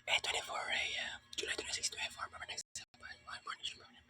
8:24 a.m. July 26, 24. Proper next example. One more nation problem.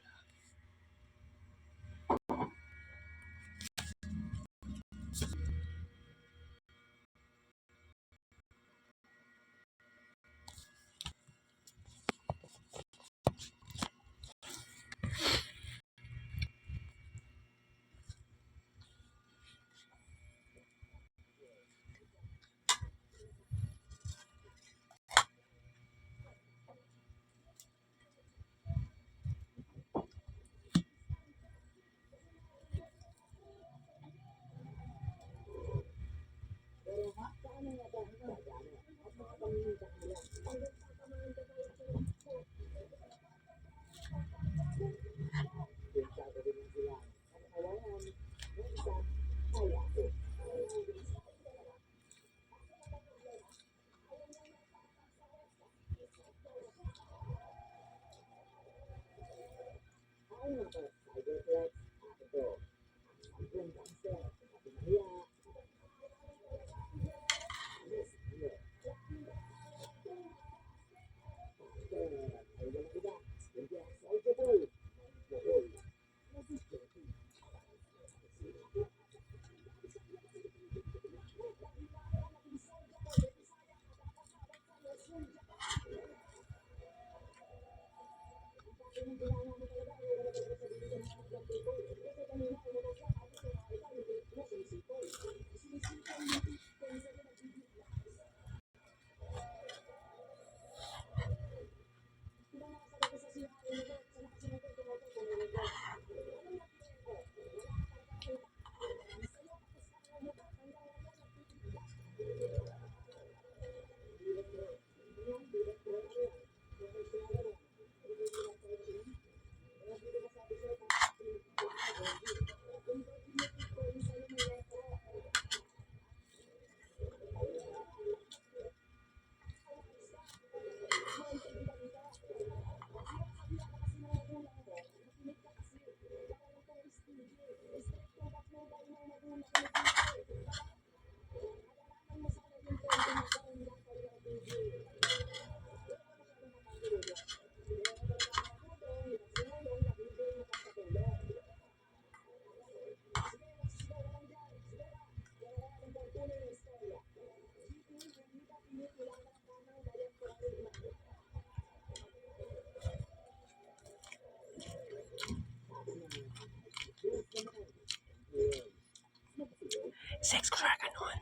Sex ko siya ganun.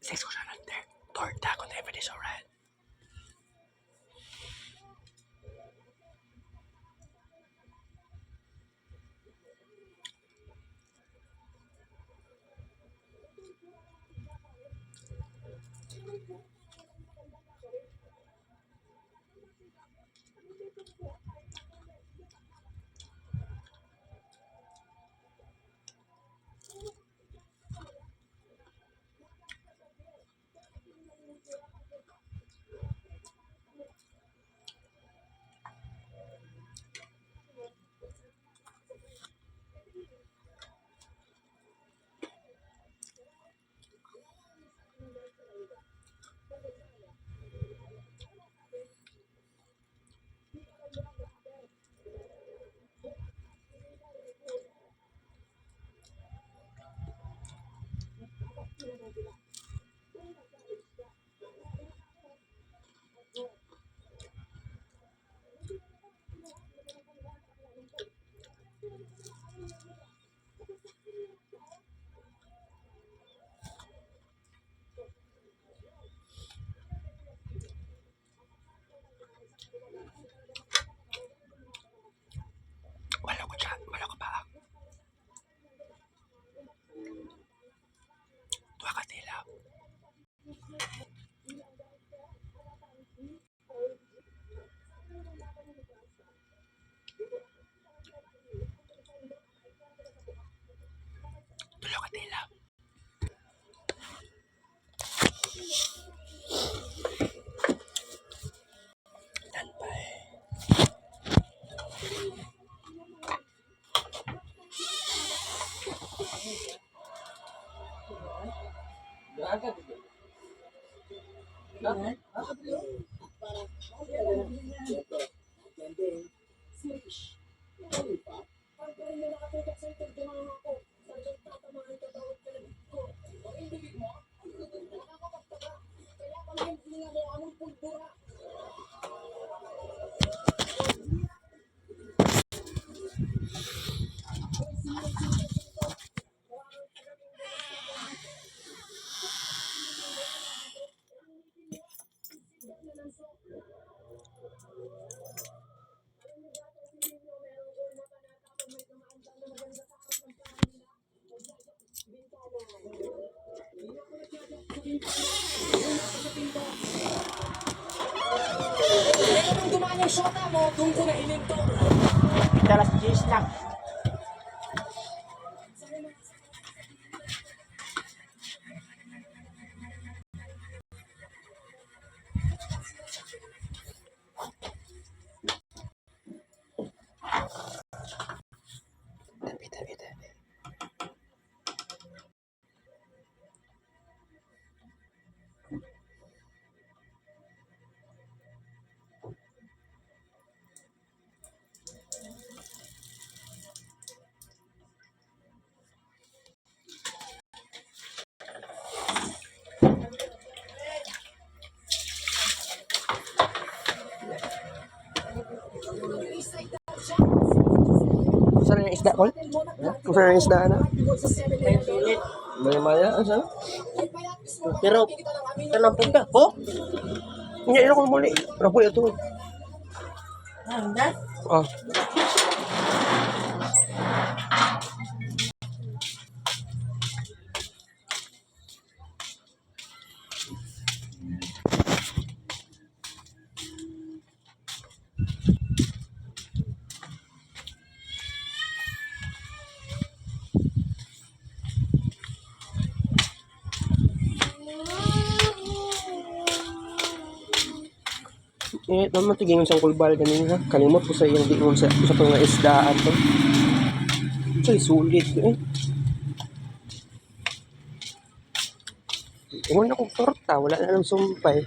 Sex ko siya lang there. Torta kung never is alright. Wala ko dyan. Wala ko pa. Tuwa ka tila. Tulo ka tila. Yan pa eh. Dalas cheese lang. Tabi. Saan yung isda, Col? Kung saan yung isda, ano? Maya-maya, saan? Pero nampun ka, ko? Hindi, ino ko muli. Rapo ito. Oh. Naman tigingin sa kulbal ganun ha. Kalimot ko sa iyong diingon sa ito nga isdaan to. Ito'y sulit eh. Ingon na kong torta, wala na ng sumpay.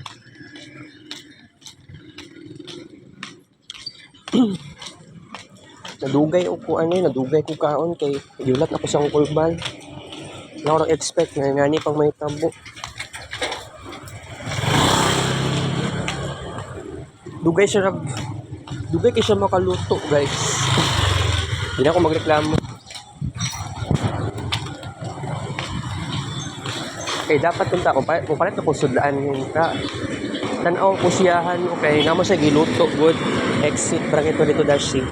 Nadugay ko kaon kay yulat ako sa kulbal. Wala ko nag-expect na ngani pang may tabo. Dugay kay siya makaluto, guys. Hindi na ako magreklamo. Okay, dapat kung palit na kung sudlaan yung tanaw ko siyahan, okay, naman siya giluto, good. Exit, parang ito dito dash C.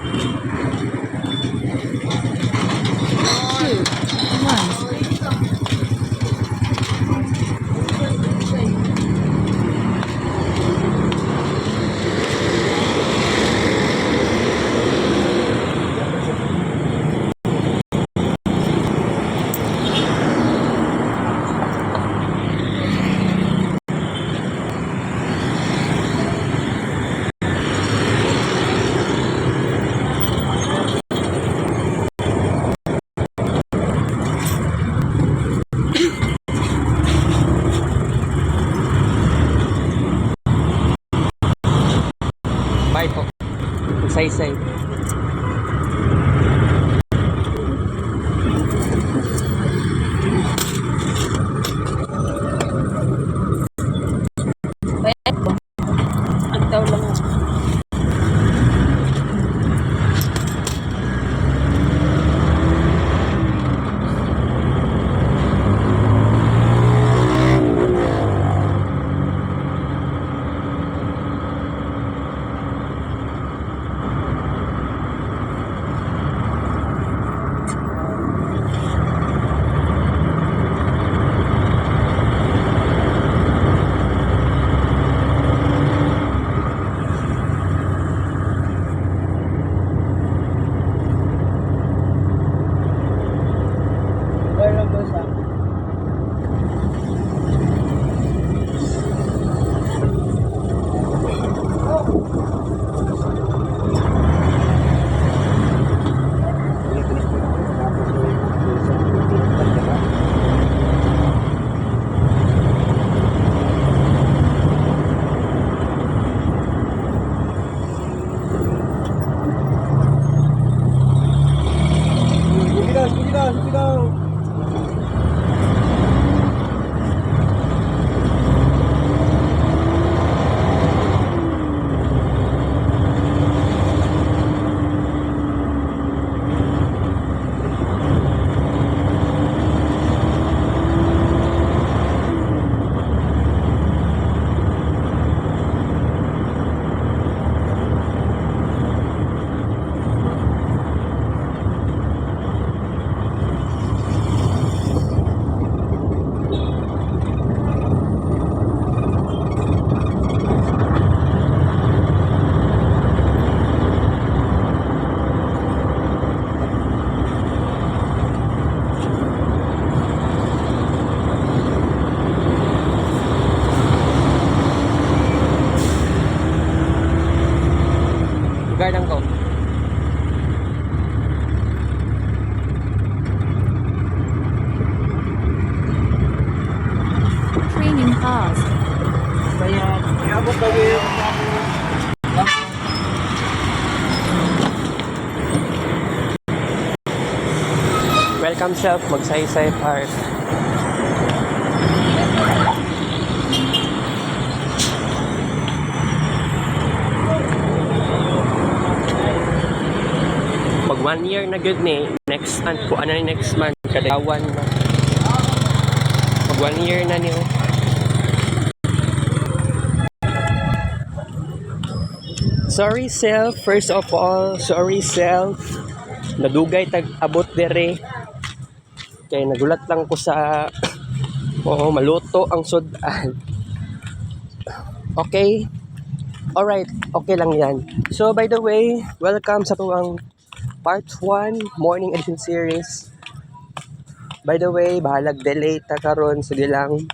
Bye po. Say. Ang taw lang. lugar lang ko. Training paused. Kaya, abot kami. Welcome shop, Magsaysay Park. Mag 1 year na good ni. Next month, kung ano ni next month, kadawan na. Mag 1 year na niyo. Sorry self, first of all, sorry self. Nadugay tag abot dere. Kaya nagulat lang ko sa oo, maluto ang sudan. Okay? Alright, okay lang yan. So by the way, welcome sa tuwang part 1 morning edition series. By the way, bahalag delay ta karon, sige lang.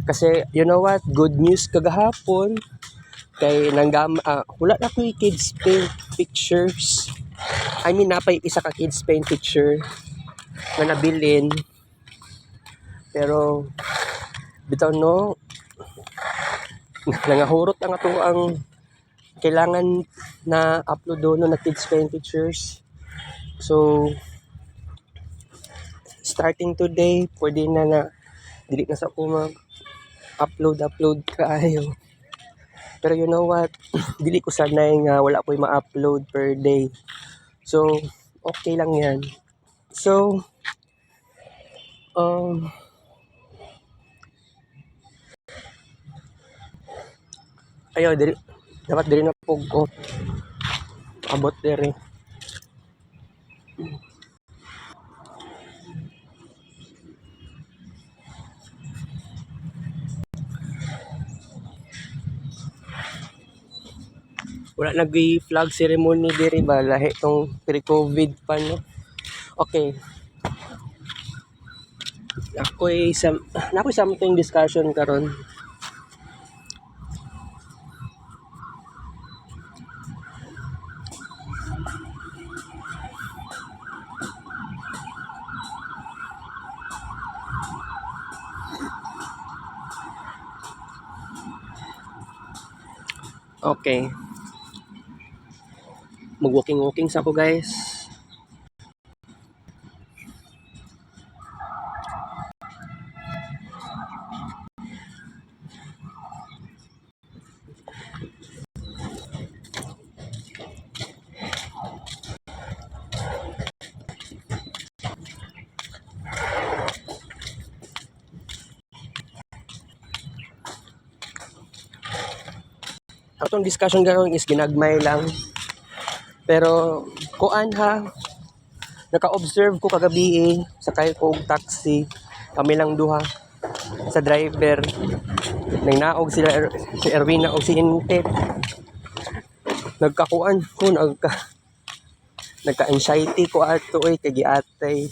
Kasi you know what, good news kagahapon kay wala na ko kids paint pictures. I mean, napay isa ka kids paint picture na nabilin. Pero bitaw no, nangahurot ang ato ang kailangan na upload doon na kids paint pictures. So starting today, pwede na dili na sa ako mag-upload kaayo. Pero you know what, dili ko sanay nga wala ko'y ma-upload per day. So okay lang yan. So ayo dapat diri na pug ko abot diri. Wala nag-flag ceremony diri ba, lahi tong pre-COVID pa no. Okay, ako'y something discussion karon. Okay, mag-walking sa ako guys. Atong discussion karon is ginagmay lang. Pero kuan ha, naka-observe ko kagabi sakay ko og taxi. Kami lang duha sa driver. Nagnaog sila si Erwina o si Inte. Nagkakuan ko nagka-anxiety ko ato kay giatay.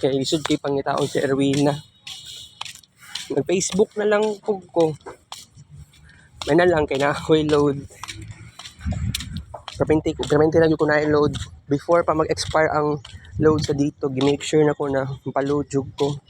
Kaya lisod kay pangitaon si Erwina. Nag-Facebook na lang pug ko. May na lang kay na ako'y load. Permente na yung ko na i-load. Before pa mag-expire ang load sa dito, gi-make sure na ko na mapaload jug ko.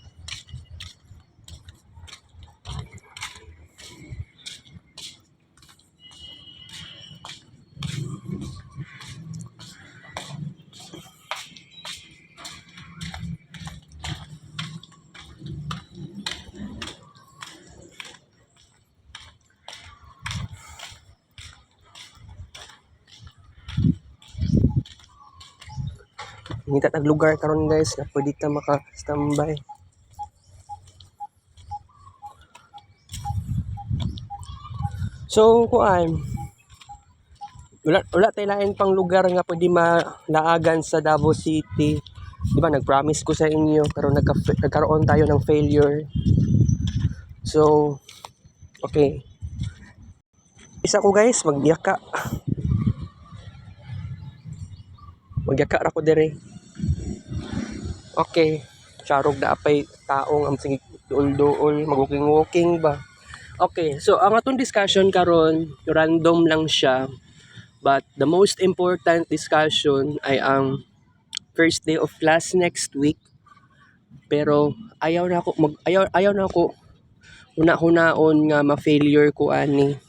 Ngita tag lugar karon guys na pwede ta maka-standby. So kuan, wala tayo lain pang lugar nga pwede malaagan sa Davao City. Di ba nag-promise ko sa inyo pero nagkaroon tayo ng failure. So okay. Isa ko guys, magyaka ra ko dire. Okay, charog na apay taong ang sige duol-duol, mag-walking ba. Okay, so ang atong discussion karon random lang siya, but the most important discussion ay ang first day of class next week. Pero ayaw na ako huna-hunaon nga ma-failure ko ani.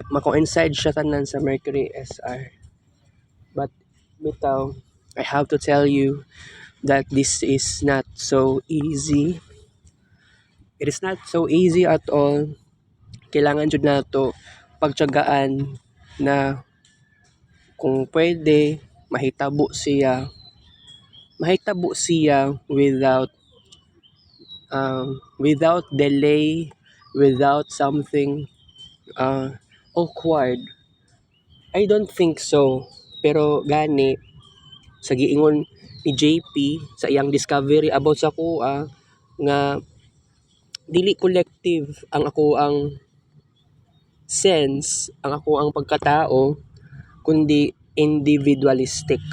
Mako-inside siya tanan sa Mercury SR. But bitaw, I have to tell you that this is not so easy. It is not so easy at all. Kailangan jud nato pagtiyagaan na kung pwede mahitabo siya without delay, without something awkward. I don't think so. Pero gani sa giingon ni JP sa iyang discovery about sa kuha nga dili collective ang sense, ang ako ang pagkatao, kundi individualistic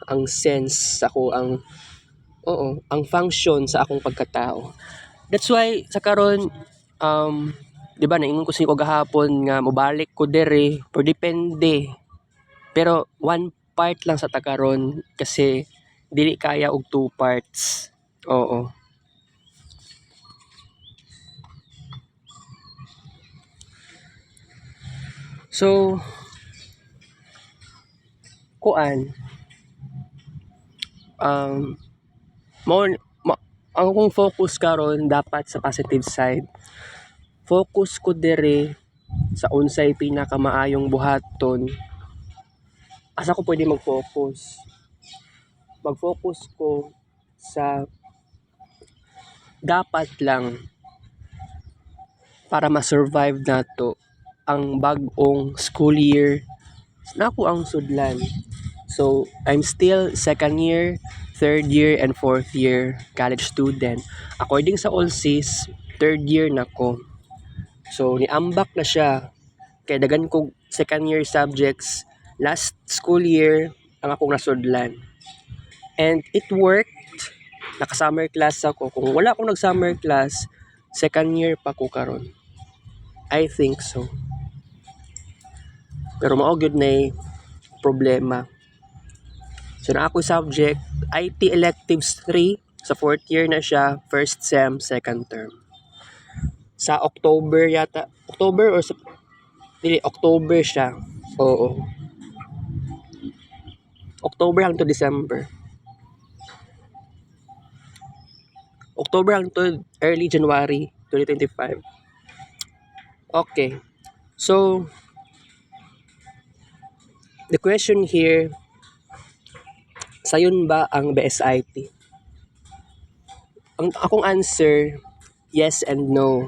ang sense sa ako ang function sa akong pagkatao. That's why sa karon di ba naingon ko sa inyo gahapon nga mobalik ko dere por depende. Pero one part lang sa takaron kasi dili kaya og two parts. Oo. So kuan mo ang akong focus karon dapat sa positive side. Focus ko dere sa unsay pinakamaayong buhaton. Asa ko pwede mag-focus? Mag-focus ko sa dapat lang para ma-survive nato ang bag-ong school year nako ang sudlan. So, I'm still second year, third year, and fourth year college student. According sa OLSIS, third year na ko. So, niambak na siya. Kaya dagan ko second year subjects. Last school year, ang akong nasudlan. And it worked. Naka-summer class ako. Kung wala akong nag-summer class, second year pa ko karon. I think so. Pero mao gyud na problema. So na ako subject, IT electives 3, sa fourth year na siya, first sem, second term. Sa October yata, October siya. Oo. October hangtod December. October hangtod early January 2025. Okay. So, the question here, sayon ba ang BSIT? Ang akong answer, yes and no.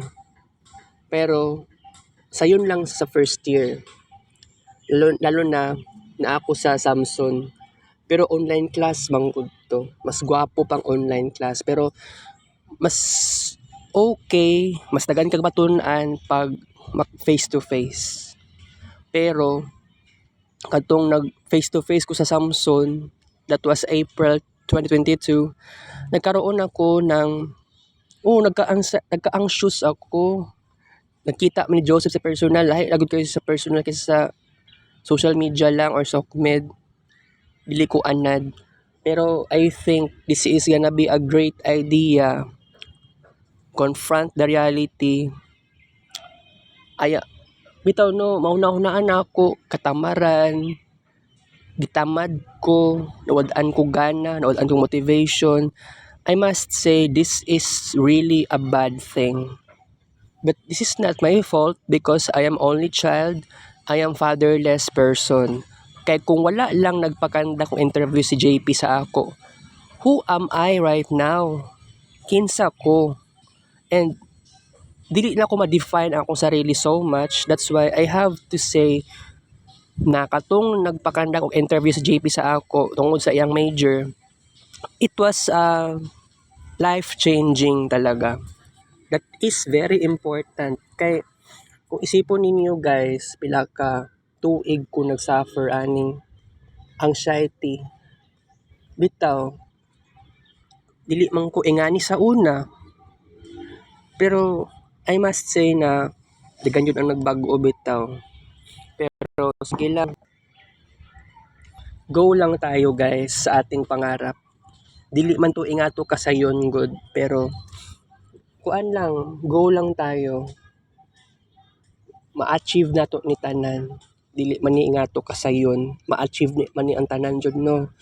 Pero, sayon lang sa first year. Lalo na ako sa Samson. Pero online class manggod to. Mas gwapo pang online class. Pero, mas okay, mas dagan kag matun-an pag face to face. Pero, kadtong nag face to face ko sa Samson, that was April 2022, nagkaroon ako ng nagka-anxious ako. Nakita man ni Joseph sa personal, lahi lagod kayo sa personal kaysa sa social media lang or SOCMED. Dili ko anad. Pero I think this is gonna be a great idea. Confront the reality. Bitaw no, mauna-hunaan ako, katamaran, gitamad ko, nawad-an ko gana, nawad-an ko motivation. I must say this is really a bad thing. But this is not my fault because I am only child. I am fatherless person. Kaya kung wala lang nagpakanda kong interview si JP sa ako, who am I right now? Kinsa ko? And dili na ako ma-define ang akong sarili so much. That's why I have to say na katong nagpakanda kong interview si JP sa ako tungod sa iyang major, it was life-changing talaga. That is very important. Kay kung isipon ninyo guys, pila ka tuig ko nagsuffer aning anxiety. Bitaw, dili man ko ingani sa una. Pero I must say na dagan yun ang nagbago bitaw. Pero sige lang, go lang tayo guys sa ating pangarap. Dili man to ingato kasayon good, pero kuan lang, go lang tayo. Ma-achieve nato ni tanan. Dili man ni ingato kasayon, ma-achieve ni man ni ang tanan jud no.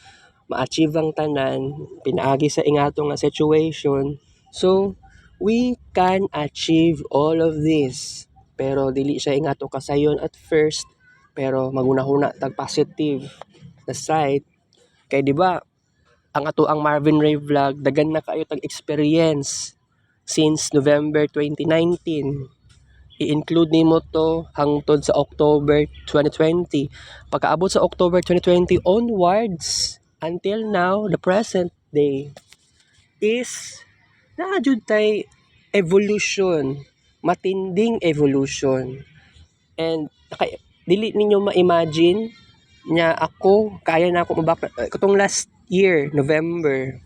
Ma-achieve ang tanan pinaagi sa ingato nga situation. So, we can achieve all of this. Pero dili siya ingato kasayon at first, pero magunahuna tag positive na side. Kay di ba, ang ato ang Marvin Ray vlog dagan na kayo tag experience since November 2019. I-include nimo to hangtod sa October 2020. Pagkaabot sa October 2020 onwards until now, the present day is naa jud tay evolution, matinding evolution. And dili ninyo ma-imagine nya ako kaya na ako katong last year November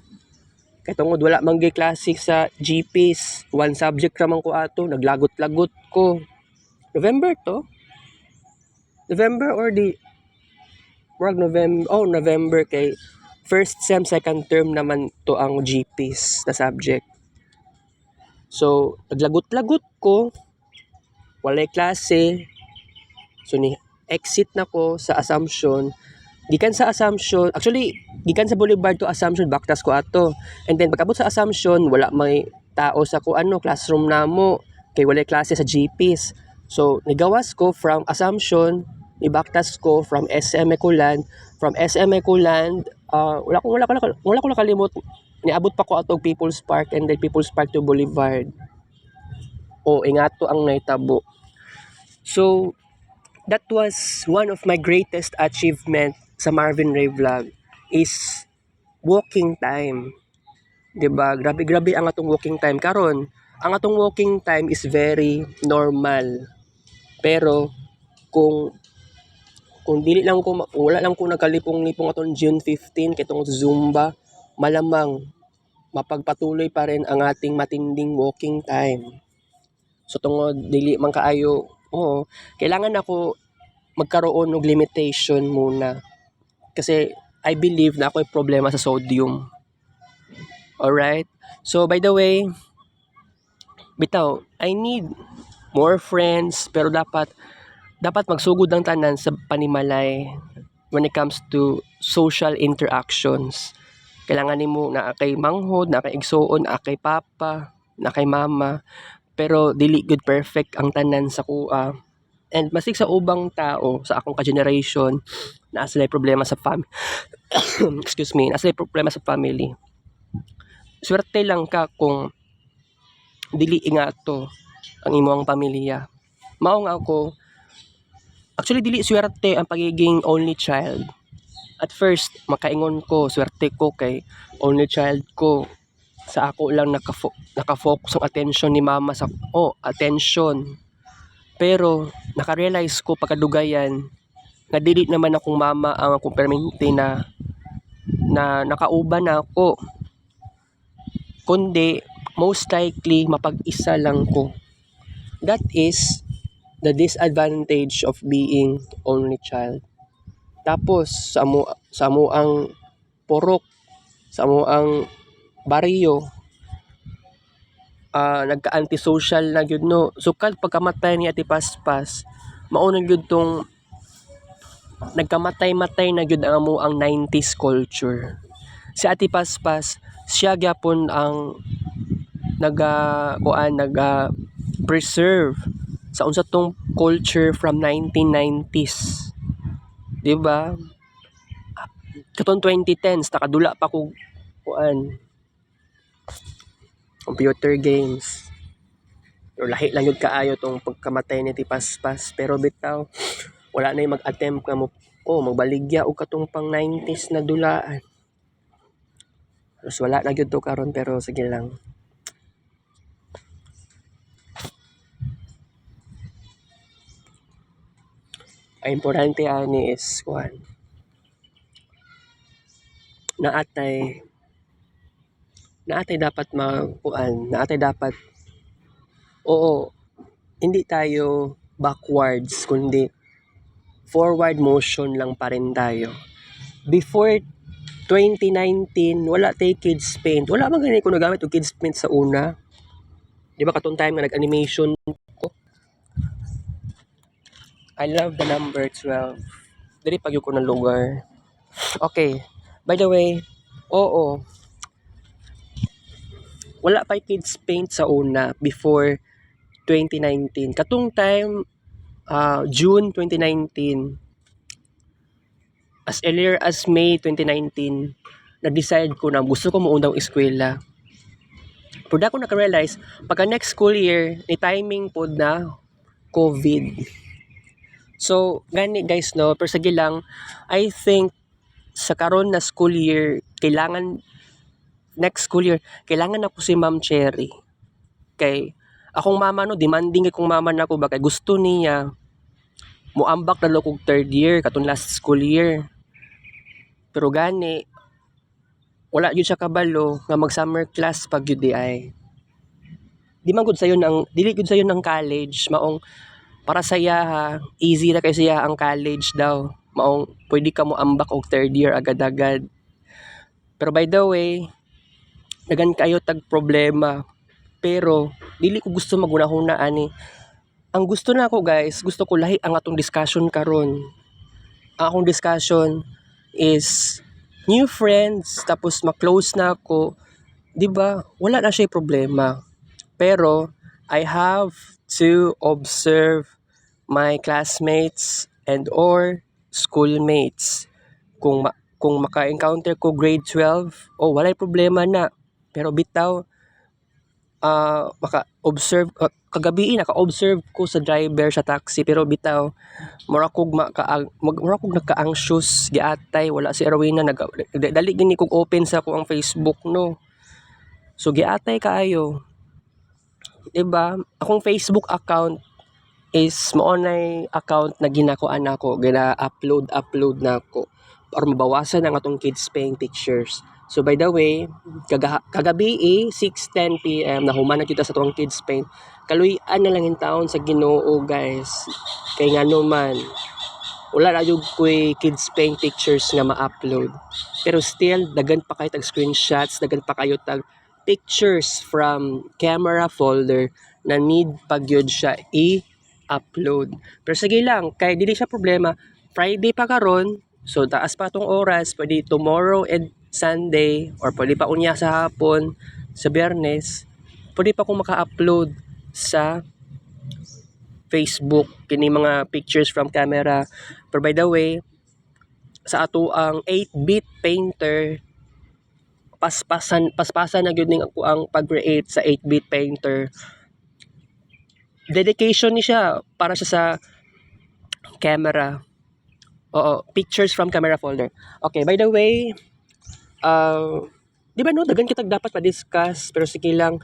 kay tungod wala man gyud klase sa GPs, one subject ra man ko ato, naglagot-lagot ko. November to? November or di November kay first sem second term naman to ang GPs na subject. So, naglagot-lagot ko, walay klase. So ni exit na ko sa Assumption. Gikan sa Assumption, actually, gikan sa Boulevard to Assumption, baktas ko ato. And then, pagkabot sa Assumption, wala may tao sa classroom namo, kay walay klase sa GPs. So, nigawas ko from Assumption, ibaktas ko from SM Ecoland, wala ko nakalimot, niabot pa ko ato People's Park and then People's Park to Boulevard. O, ingato ang naitabo. So, that was one of my greatest achievement sa Marvin Ray vlog is walking time. 'Di ba? Grabe ang atong walking time karon. Ang atong walking time is very normal. Pero kung dili lang ko wala lang ko nagkalipong-lipong atong June 15 kitong Zumba, malamang mapagpatuloy pa rin ang ating matinding walking time. So tungod dili man kaayo, kailangan ako magkaroon ng limitation muna. Kasi I believe na ako may problema sa sodium. Alright? So by the way, bitaw, I need more friends pero dapat magsugod ang tanan sa panimalay when it comes to social interactions. Kailangan nimo na kay manghod, na kay igsoon, na kay papa, na kay mama, pero dili good perfect ang tanan sa kuha. And masig sa ubang tao sa akong ka-generation na sila problema sa excuse me, na sila problema sa family. Swerte lang ka kung dili ingato ang imong pamilya. Mao nga ako, actually dili swerte ang pagiging only child. At first, makaingon ko, swerte ko kay only child ko. Sa ako lang nakafocus ang attention ni mama sa attention. Pero naka-realize ko pagkadugayan na dili naman akong mama ang akong permanente na nakauban na ako. Kundi most likely mapag-isa lang ko. That is the disadvantage of being only child. Tapos sa mo ang porok, sa mo ang baryo, nagka-antisocial na gyud no. So pagkamatay ni Ate Paspas, mao na gyud tong nagkamatay-matay na gyud ang amo ang 90s culture. Si Ate Paspas, siya gyapon ang preserve sa unsa tong culture from 1990s. 'Di ba? Katong 2010s nakadula pa ko computer games. Pero lahi lang yun kaayo tong pagkamatay ni Paspas. Pero bitaw, wala na yung mag-attempt ka mo, magbaligya o katong pang 90s na dulaan. Tapos wala na yun to karon pero sige lang. Ang importante ani is naatay dapat Oo, hindi tayo backwards kundi forward motion lang pa rin tayo. Before 2019, wala tayo kids paint. Wala bang ganito ko nagamit yung kids paint sa una? Di ba katong time na nag-animation ko? I love the number 12. Dili pag ko ng lugar. Okay. By the way, oo, wala pa kids paint sa una before 2019. Katong time, June 2019, as earlier as May 2019, na-decide ko na gusto ko maundaw eskwela. Pero ako naka-realize, pagka next school year, ni timing po na COVID. So, gani guys, no, pero sige lang, I think sa karon na school year, next school year, kailangan na po si Ma'am Cherry. Kay, akong mama, no, demanding akong mama na ko ba, kay gusto niya, muambak na kog third year, katong last school year. Pero gani, wala yun siya kabalo nga mag summer class pag yun di ay. Di man gud sayo dili gud sayo ng college, maong para saya ha, easy na kay siya ang college daw. Maong pwede ka mo ambak og third year agad-agad. Pero by the way, dagan kayo tag problema. Pero dili ko gusto magunahuna ani. Ang gusto na ako guys, gusto ko lahi ang atong discussion karon. Ang akong discussion is new friends, tapos ma-close na ako, 'di ba? Wala na siya problema. Pero I have to observe my classmates and or schoolmates. Kung maka-encounter ko grade 12, oh walay problema na. Pero bitaw, maka-observe, kagabi naka-observe ko sa driver sa taxi, pero bitaw mura kog nagka-anxious giatay, wala si Erwina dali gini kog open sa ko ang Facebook, no. So giatay kaayo. Diba? Akong Facebook account is maonay account na ginakuan nako, gina-upload na ako para mabawasan ang atong kids paying pictures. So by the way, kagabi 6:10 PM nahuman na kita sa tuwang kids paint. Kaluy-an na lang in taon sa Ginoo, guys. Kay ngano man wala na yung kids paint pictures nga ma-upload. Pero still dagan pa kayo tag screenshots, dagan pa kayo tag pictures from camera folder na need pagyod siya i-upload. Pero sige lang, kay dili siya problema. Friday pa karon, so taas pa tong oras, pwede tomorrow and Sunday, or pwede pa unya sa hapon, sa Biyernes, pwede pa akong maka-upload sa Facebook kini mga pictures from camera. Pero by the way, sa ato ang 8-bit painter, paspasan na gyud ning ako ang pag-create sa 8-bit painter. Dedication ni siya para siya sa camera. Oo, pictures from camera folder. Okay, by the way, di ba no, dagan kitag dapat pa-discuss, pero sige lang.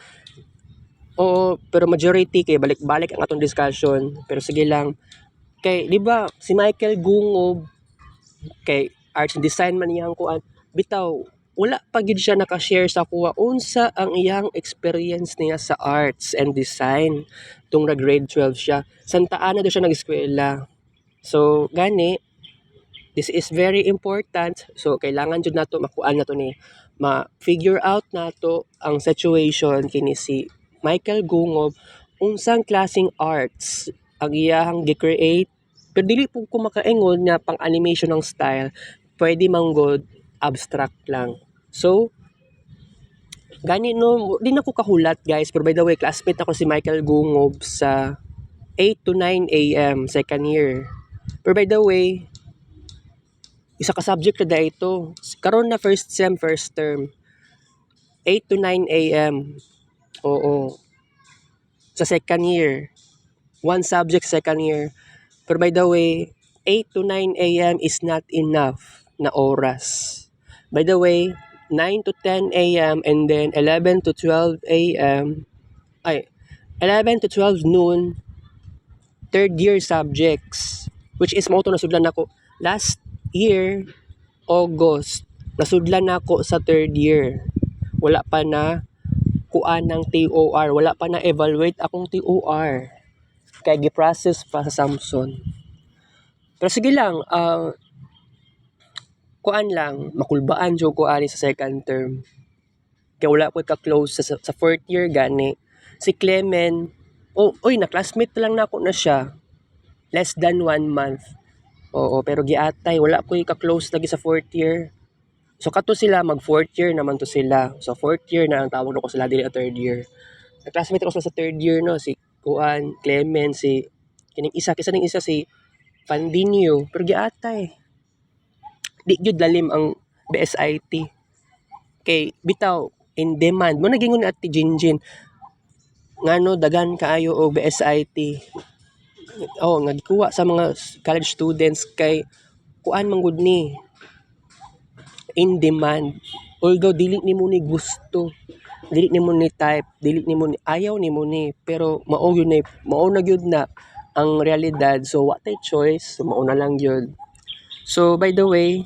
Oo, pero majority kay balik-balik ang atong discussion, pero sige lang. Kay di ba si Michael Gungob, kay arts and design man iyang kuan, bitaw wala pa gid siya naka-share sa kuha unsa ang iyang experience niya sa arts and design tung na grade 12 siya. Santa Ana daw siya nag-eskwela. So gani, this is very important. So kailangan jud nato makuan nato ni ma-figure out nato ang situation kini si Michael Gungob, unsang klaseng arts ang iyang gi-create. Pero dili po ko makaingon nga pang animation ng style, pwede manggod abstract lang. So gani no, di na ko kahulat guys, pero by the way, classmate ako si Michael Gungob sa 8 to 9 AM second year. Pero by the way, isa ka subject na ito. Karon na first sem, first term. 8 to 9 AM. Oo. Sa second year. One subject second year. Pero by the way, 8 to 9 AM is not enough na oras. By the way, 9 to 10 AM and then 11 to 12 AM, 11 to 12 noon, third year subjects, which is mo to nasudlan ako last year August, nasudlan ako sa third year, wala pa na kuan ng TOR. Wala pa na-evaluate akong TOR. Kaya gi-process pa sa Samsung. Pero sige lang, kuan lang, makulbaan jud ko ani sa second term. Kaya wala ko ka-close sa fourth year gani. Si Clement, na-classmate lang na ako na siya. Less than 1 month. Oo, pero giatay, wala ko ka-close lagi sa fourth year. So kato sila, mag fourth year naman to sila. So fourth year na ang tawag ko sila, dili third year. Na-classmate ako sila sa third year, no? Si Kuan, Clement, si kisa ning isa si Pandinio, pero giatay. Di jud lalim ang BSIT. Kay bitaw in demand mo nagingon at ti Jinjin. Ngano dagan kaayo og BSIT. Nagkuha sa mga college students kay kuan man gud ni in demand. Although dili nimo ni gusto, dili nimo ni type, dili nimo ni ayaw nimo ni, pero mao na gyud na ang realidad. So what a choice, so mao na lang gyud. So by the way,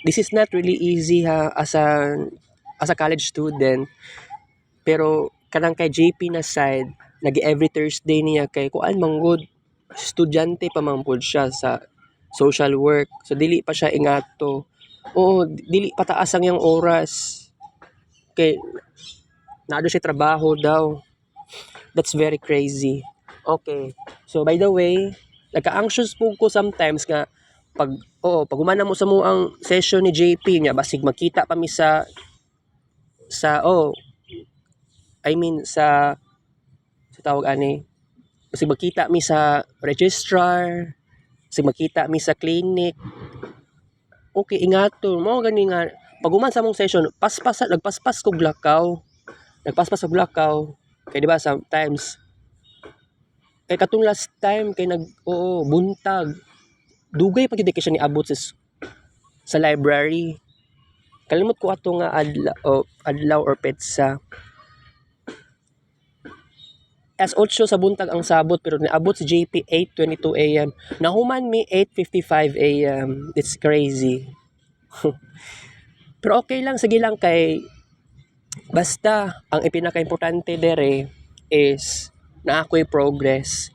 this is not really easy ha as a college student, pero kanang kay JP na side nagi every Thursday niya kay kuan manggod estudyante pa man pud siya sa social work, so dili pa siya ingato. Dili pataas ang iyang oras kay naado siya trabaho daw. That's very crazy. Okay, so by the way, nagka-anxious po ko sometimes nga pag humana mo sa mo ang session ni JP niya, basig makita pa mi sa tawag ani, basig makita mi sa registrar, basig makita mi sa clinic. Okay, ingato mo gani nga pag human sa mong session, nagpaspas kog lakaw. Kay di ba sometimes kay katong last time kay buntag. Dugay pa gyud kay siya niabot sa library. Kalimot ko ato nga adlaw or petsa. As 8 sa buntag ang sabot pero niabot si JP 8:22 AM. Nahuman mi 8:55 AM. It's crazy. Pero okay lang, sige lang kay basta ang ipinaka-importante dere is na ako'y progress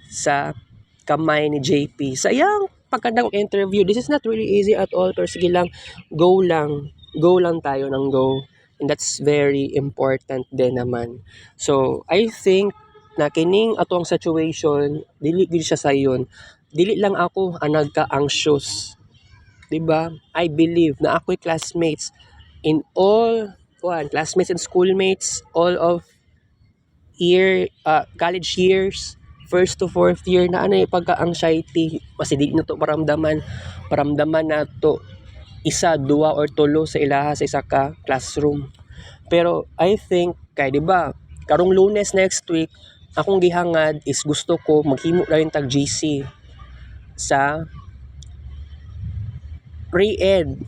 sa kamay ni JP. Sayang pagkanda kong interview. This is not really easy at all, pero sige lang, go lang tayo ng go. And that's very important din naman. So, I think na kining atong situation, dili gid siya sayon. Dili lang ako ang nagka-anxious. 'Di ba? I believe na ako'y classmates in all classmates and schoolmates, all of college years, first to fourth year na pagka-anxiety, kasi di na to paramdaman na to isa, duwa or tulo sa ilaha sa isa ka classroom. Pero I think kay di ba karong Lunes next week akong gihangad is gusto ko maghimo na yung tag GC sa pre-ed.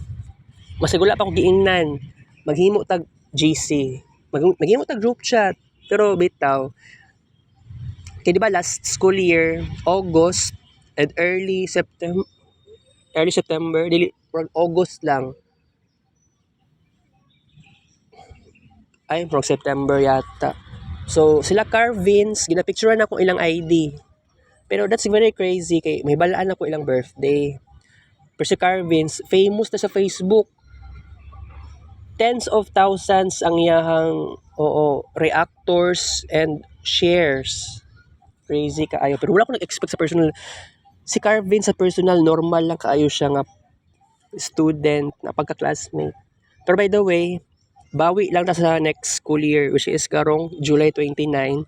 Masigula pa ko giingnan maghimo tag GC, maghimo tag group chat. Pero bitaw kay di ba last school year August and early September dili August lang from September yata. So sila Carvins ginapicturean ako ilang ID, pero that's very crazy kay may balaan ako ilang birthday. Pero si Carvins famous na sa Facebook, tens of thousands ang iyahang reactors and shares. Crazy kaayo, pero wala ko nag-expect sa personal. Si Carvin sa personal normal lang kaayo siya nga student na pagka-classmate. Pero by the way, bawi lang ta sa next school year which is karong July 29,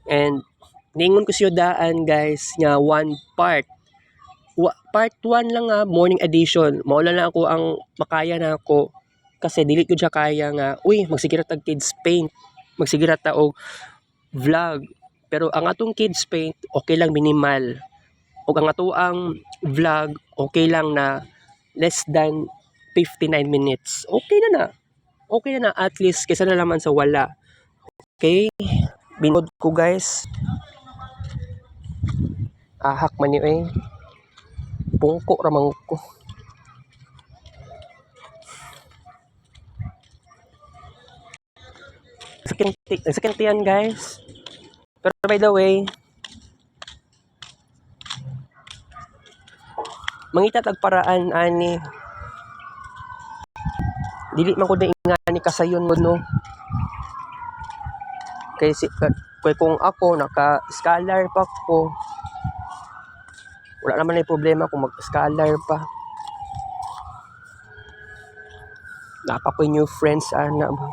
and ningon ko siyo daan guys nga one part 1 lang nga morning edition. Maula na ako ang makaya na ako kasi dili ko siya kaya nga magsigira tag kids paint, magsigira ta og vlog. Pero ang atong kids paint okay lang minimal, o ang atoang vlog okay lang na less than 59 minutes. Okay na at least kaysa na naman sa wala. Okay, binod ko guys. Ahak man yun pungko ramang ko. Nagsakintian guys. Pero by the way, mangita tagparaan ani. Dili man ko na ingani kasayon mo no. Kay kung ako naka-scholar pa ko, wala naman ay problema kung mag-scholar pa. Napa ko new friends ana ba.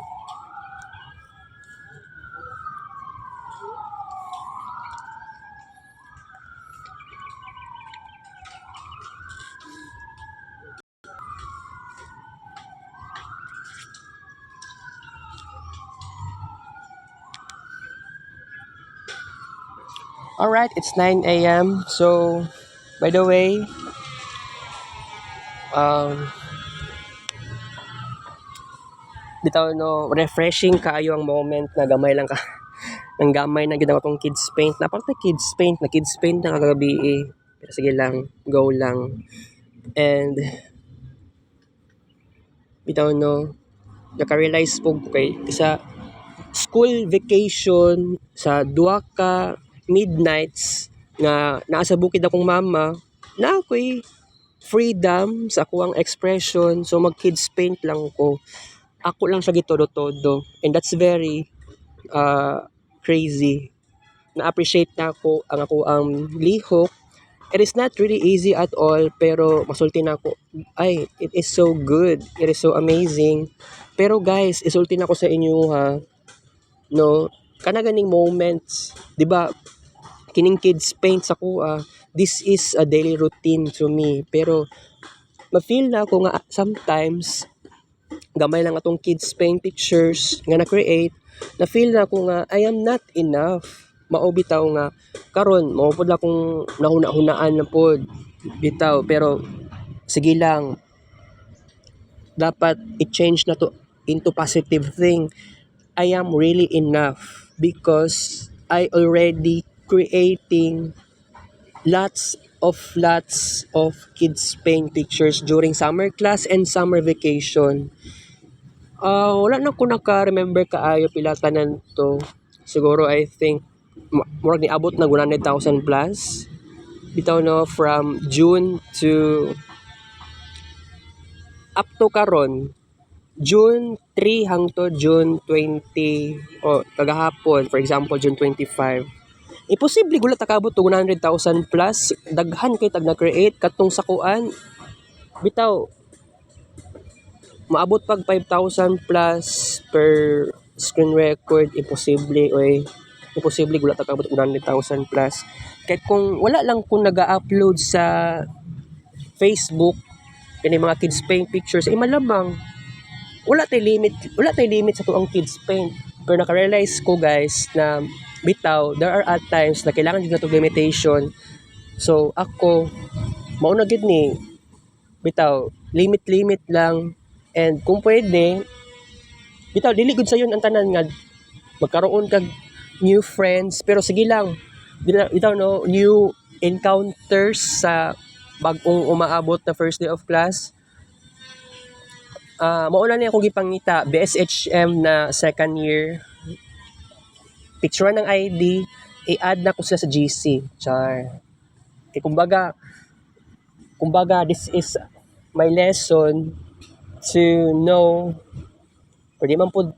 Alright, it's 9 a.m. So, by the way, bitaw no, refreshing kaayo ang moment na gamay lang ka. Nang gamay na ginawa tong kids paint. Napakta kids paint na kagabi eh. Pero sige lang, go lang. And, bitaw no, naka-realize po kay sa school vacation sa duha ka midnights nga naa sa bukid akong mama, na ako'y freedom sa akong expression. So mag kids paint lang ko. Ako lang siya gitodo-todo. And that's very crazy. Na-appreciate na ako ang lihok. It is not really easy at all, pero masulti na ako. Ay, it is so good. It is so amazing. Pero guys, isulti na ako sa inyo ha. No, kana ganing moments, 'di ba? Kining kids paint sa kuha, this is a daily routine to me. Pero ma-feel na ako nga sometimes gamay lang atong kids paint pictures nga na-create, na-feel na ako nga I am not enough. Mao bitaw nga karon mao pud akong nahuna-hunaan na pod bitaw, pero sige lang, dapat i-change na to into positive thing. I am really enough because I already creating lots of kids paint pictures during summer class and summer vacation. Wala na ko naka-remember kaayo pila tanan to. Siguro I think murag ni abot na 100,000 plus. Bitaw no, from June to up to karon, June 3 hangtod June 20 o kagahapon, for example June 25. Imposible gulat takabot to 100,000 plus. Daghan kay tag na-create katong sakuan. Bitaw maabot pag 5,000 plus per screen record. Imposible gulat takabot 100,000 plus. Kahit kung wala lang kung naga-upload sa Facebook kini mga kids paint pictures, malamang wala tay limit sa tuang kids paint. Pero naka-realize ko guys na bitaw there are at times na kailangan gyud natong limitation. So ako mao na gyud ni bitaw limit lang, and kung pwede bitaw dili gud sayon ang tanan nga magkaroon kag new friends, pero sige lang bitaw no, new encounters sa bag-ong umaabot na first day of class. Mauna niya akong gipangita BSHM na second year, picture ng ID, i-add na ko sila sa GC. Char. Kumbaga, this is my lesson to know, pwede man po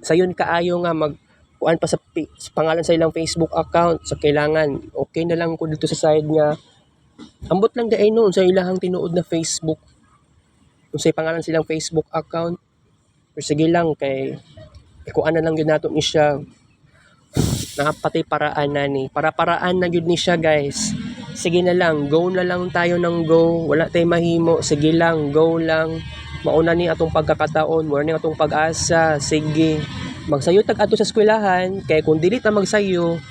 sayon kaayo nga kuan pa sa pangalan sa ilang Facebook account. So kailangan okay na lang ko dito sa side nga ambot lang daay noon sa ilahang tinuod na Facebook. Kung sa pangalan silang Facebook account. Pero sige lang kay kuan na lang gyud nato ni siya. Nakapati paraan na ni. Para-paraan na gyud ni siya guys. Sige na lang, go na lang tayo ng go. Wala tay mahimo. Sige lang, go lang. Mauna ni atong pagkakataon, mauna ni atong pag-asa. Sige. Magsayo tag ato sa eskwelahan kay kung dili ta magsayo,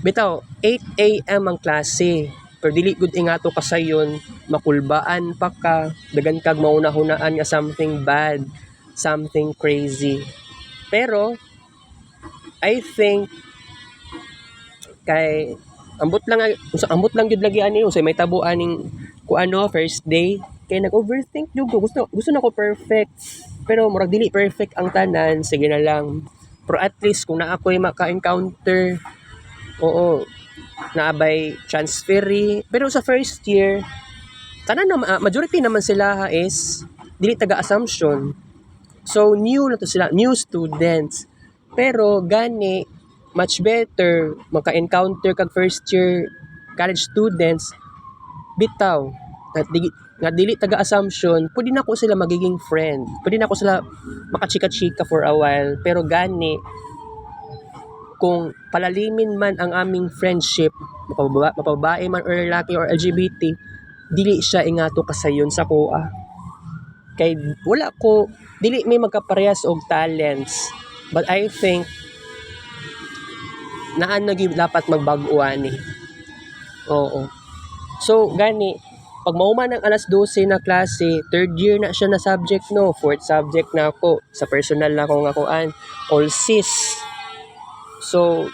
bitaw 8 AM ang klase. Pero dili gud ingato kasayon, makulbaan pa ka, dagan kag mauna-hunaan nga something bad, something crazy. Pero I think kay ambot lang gyud lagi ani unsay may tabo aning kuano first day, kay nag-overthink jud ko. Gusto nako perfect, pero murag dili perfect ang tanan. Sige na lang, Pero at least kung na ako'y maka-encounter, oo, naabay transferee. Pero sa first year, tanan na majority naman sila is dili taga Assumption. So new na to sila, new students. Pero gani much better maka-encounter kag first year college students bitaw at nga dili taga Assumption, pwede na ko sila magiging friend. Pwede na ko sila makachika-chika for a while. Pero gani kung palalimin man ang aming friendship, mapababae man or lalaki or LGBT, dili siya ingato kasayon sa kuha. Kay wala ko, dili may magkaparehas og talents. But I think naan na gyud dapat magbag-uan ni. Oo. So gani pag mauman ng alas 12 na klase, third year na siya na subject no, fourth subject na ako sa personal na ako nga kuan, all cis. So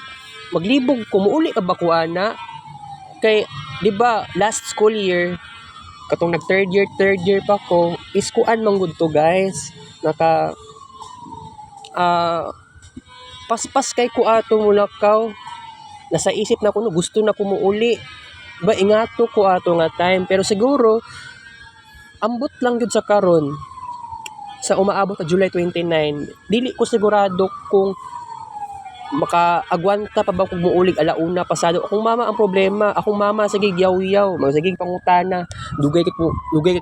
maglibog kumuuli ka ba kuana? Kay di ba last school year katong nag third year pa ko is kuan manggud to guys. Naka paspas kay ko ato mulakaw. Nasa isip na ko no, gusto na kumuuli. Ba ingato ko ato nga time pero siguro ambot lang gyud sa karon sa umaabot sa July 29 dili ko sigurado kung makaagwanta pa ba kung muulig alauna pasado. Akong mama ang problema, akong mama sige yaw-yaw sige pangutana dugay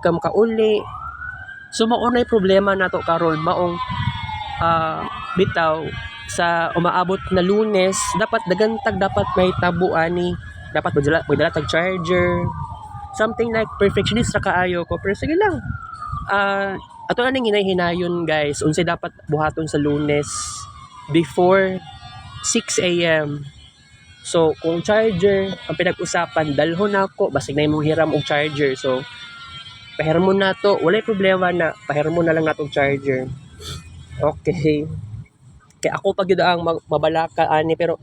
ka makauli. So maunay problema nato karon maong bitaw sa umaabot na Lunes dapat dagantag dapat may tabo ani. Dapat magdala tag charger. Something like perfectionist ra kaayo ko. Pero sige lang. Ato na ning hinay-hinayon guys. Unsay dapat buhaton sa Lunes before 6 a.m. So, kung charger ang pinag-usapan, dalhon ako. Basig na imong hiram og charger. So, pahiram mo na to. Walay problema na. Pahiram mo na lang natong charger. Okay. Kaya ako pag yun ang mabalaka ani. Pero,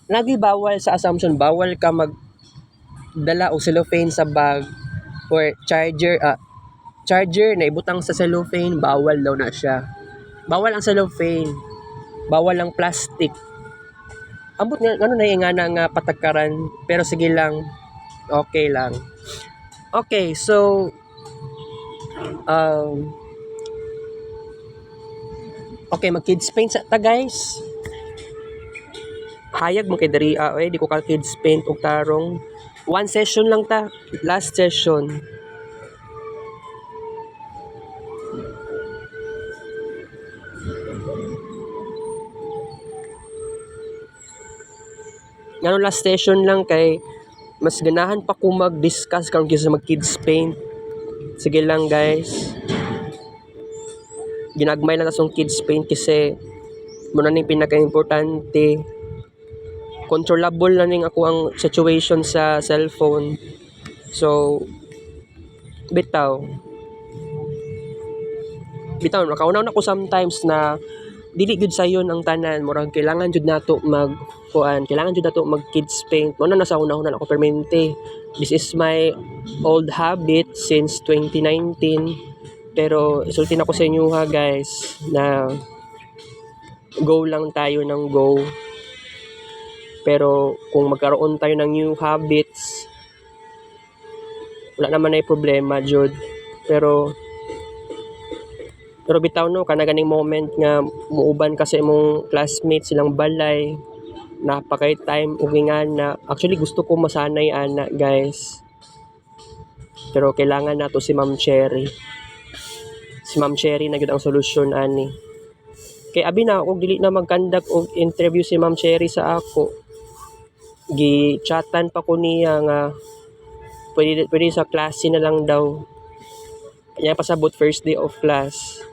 lagi bawal sa Assumption, bawal ka magdala og cellophane sa bag or charger na ibutang sa cellophane, bawal daw na siya. Bawal ang cellophane, bawal ang plastic. Ambot nga ano na yung nga patagkaran, pero sige lang, okay lang. Okay, so okay, mag kids paint sa ta guys. Hayag mo kay dari di ko ka kids paint og tarong. One session lang ta, last session. Ngano last session lang kay mas ganahan pa ko mag-discuss karon kaysa mag kids paint. Sige lang guys. Ginagmay lang tasong kids paint kasi muna ning pinaka-importante. Controllable na ning ako ang situation sa cellphone. So bitaw nakaunaw na ko sometimes na dili gud sayon ang tanan, murag kailangan jud nato kailangan jud nato mag kids paint. Mo na nasa una-una ako permente. This is my old habit since 2019. Pero isulti na ko sa inyo ha guys na go lang tayo ng go. Pero kung magkaroon tayo ng new habits, wala naman ay problema jud. Pero bitaw no kana ganing moment nga muuban ka sa imong classmates silang balay, napakay time ug na actually gusto ko masanay ana guys. Pero kailangan nato si Ma'am Cherry. Si Ma'am Cherry na gyud ang solusyon ani. Kay abi na og dili na mag-conduct og interview si Ma'am Cherry sa ako. Gi-chatan pa ko niya nga pwede sa klase na lang daw. Kanya pasabot first day of class.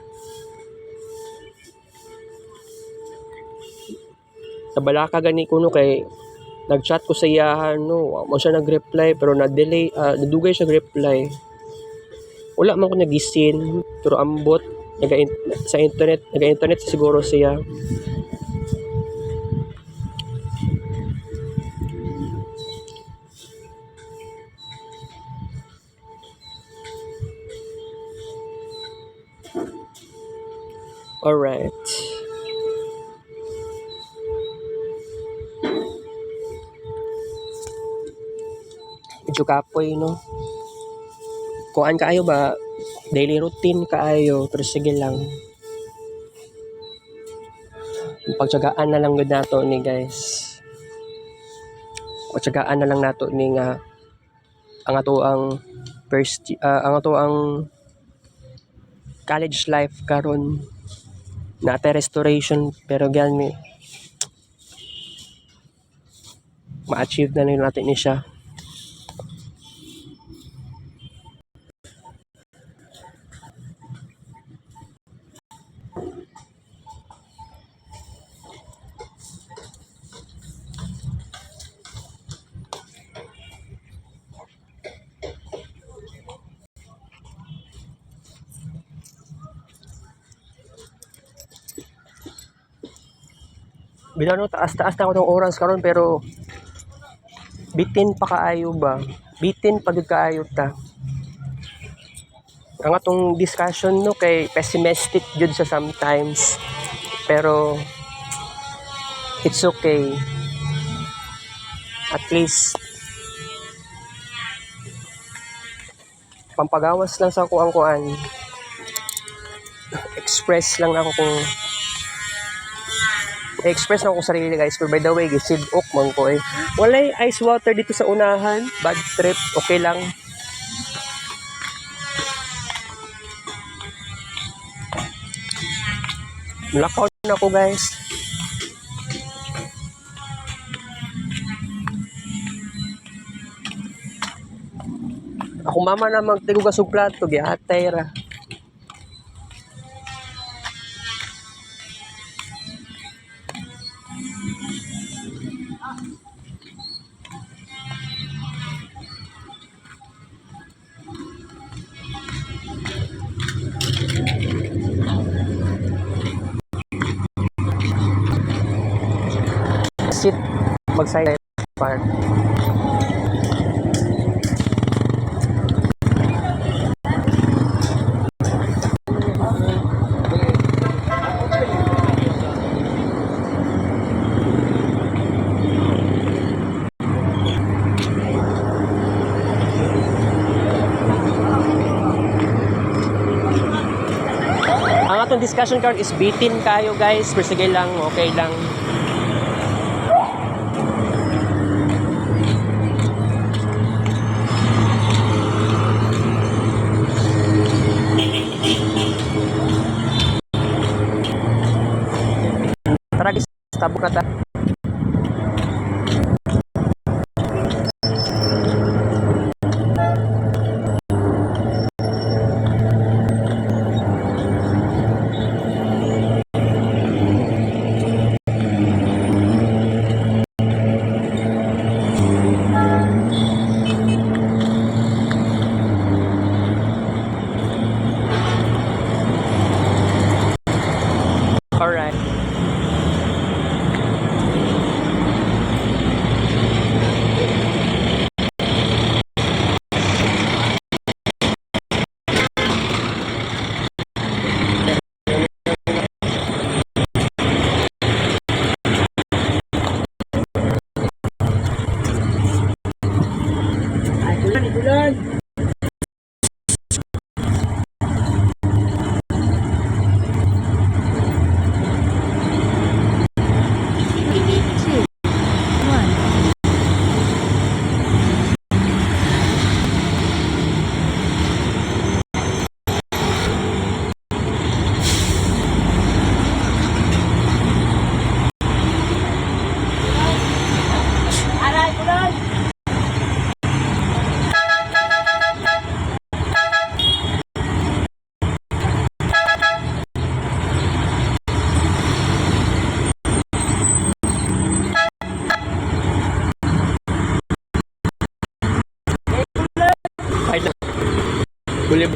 Nabalaka gani ko no kay nag-chat ko sa iya no, mo siya nag-reply pero na-delay, nadugay siya reply. Wala man ko nagisin pero ambot naga-internet siguro siya. Alright. medyo kapoy, no? Kuan kaayo ba? Daily routine kaayo, pero sige lang. Pagtsagaan na lang gud nato ni guys. Pagtsagaan na lang nato ni nga ang ato ang ang ato ang college life karon nata restoration pero gani ma-achieve na lang natin ni siya. Bilano taas-taas na ako ng oras karon pero bitin pa kaayo ba? Bitin pa gud kaayo ta. Ang atong discussion no kay pessimistic jud sa sometimes. Pero it's okay. At least pampagawas lang sa ako ang kuan. Express lang ako kung express na akong sarili guys. Pero by the way, gisidok man ko eh. Walay ice water dito sa unahan. Bad trip. Okay lang. Lakaw na ako guys. Ako mama na magtigugas og plato. Gihatay ra. Sit magsay park. Ang atong discussion card is bitin kayo guys, pero sige lang, okay lang. Tara guys, tabok na ta. Alright. Bulan. Aray, bulan. Ay, boleh.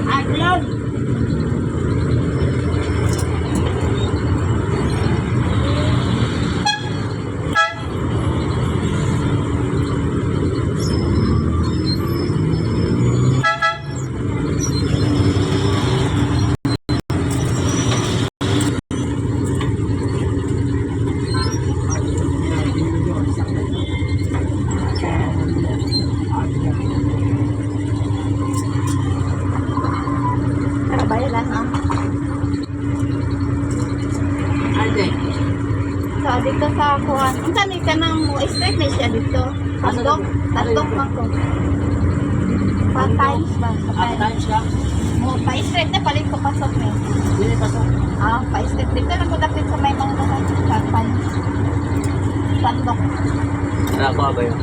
Ay, bulan. So, dito sa kuhan. Ang tanong ka ng straight na siya dito. Tandok. Tandok man ko. 5 times ba? Times ka? Mo, pa-straight na palit ko pasok na. Hindi pasok. Pa-straight dito na ko dapat sa may mga 5 times. Tandok. Nakakuha ba yun?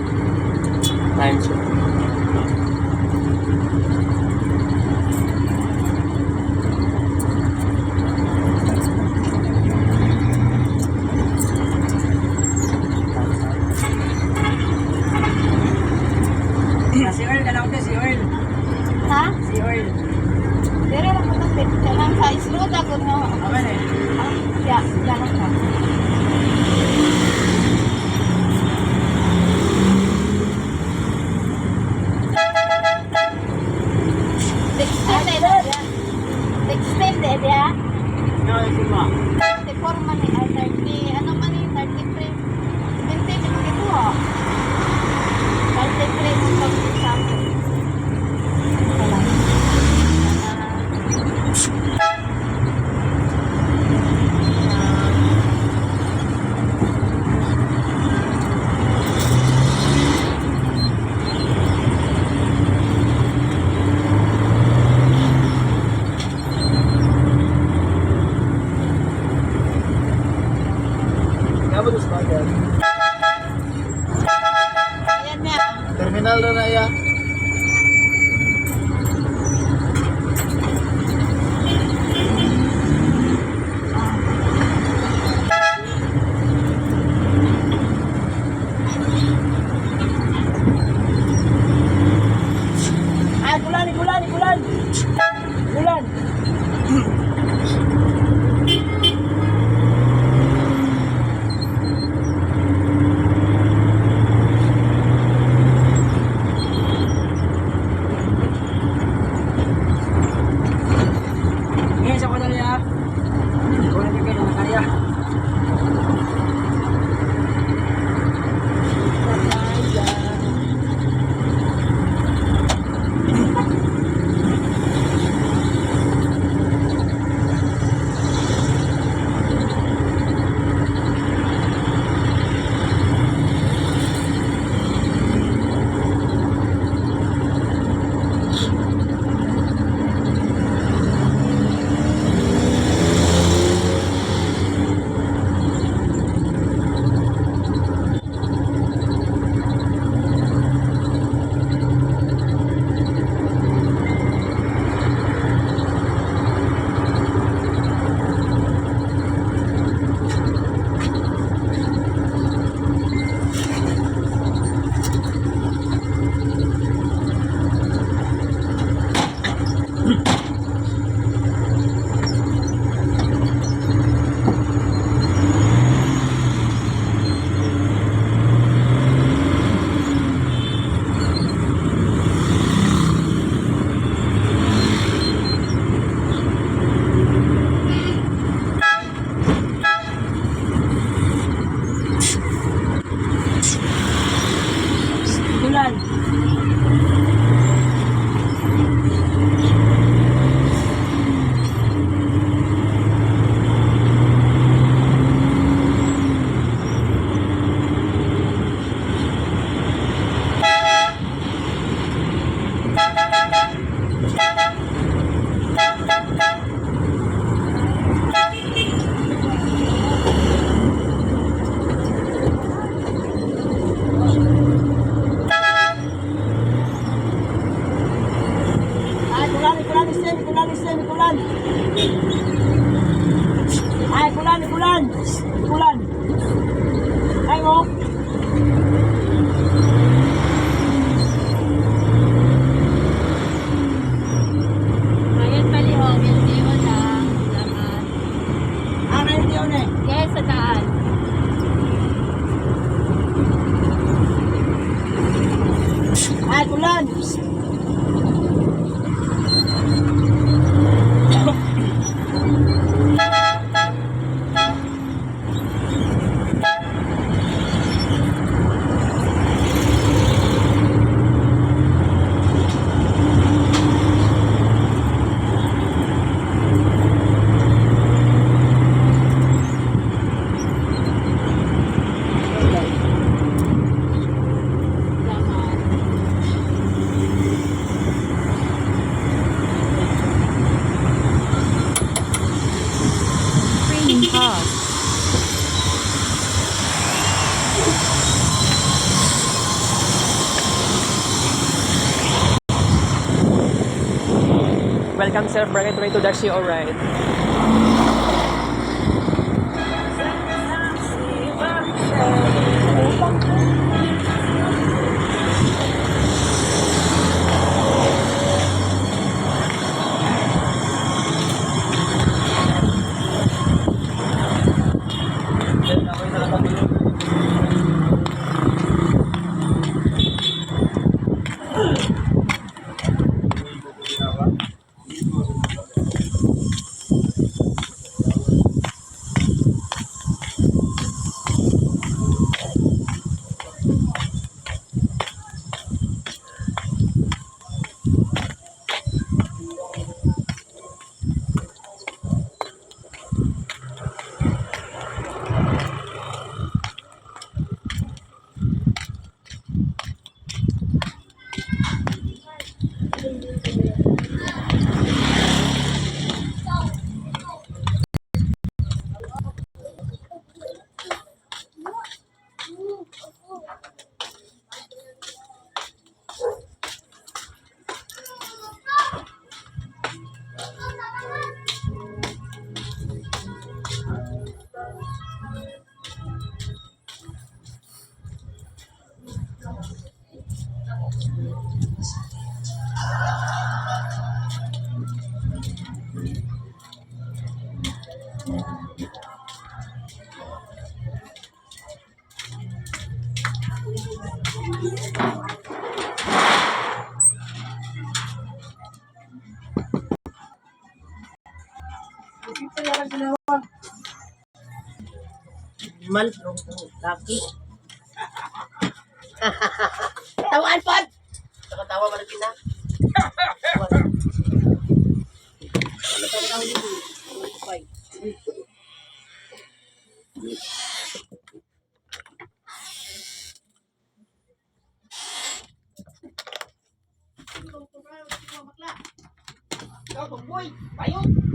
Times yun. Si Earl ka lang si Earl. Ha? Si Earl. Pero lang ko dapat. Kailangan sa isloot ako nga. Aman eh. Yeah, ganun ka. Extended ya. No, si mo. 34 man ay 30, ano man eh, 33. 20 mo dito ha. 33 mo pag sa akin. Wala. Kabulus ba yan? Ayan na. Terminal na ya. Ay, bulan. Bulan. Ngayon sa ko na niya. Kung nabigay na kaya. Bulan. Kulan. Ay, kulan. Ay, mo. Ayan pali ho, video lang. Laman. Ano yung yun eh? Yes, sa daan. Ay, kulan. Welcome Surf Barangay 22 Dashi, alright. Man, laki. Tawaan po! Nakatawa ba na pina? Ikaw, tumboy! Payo!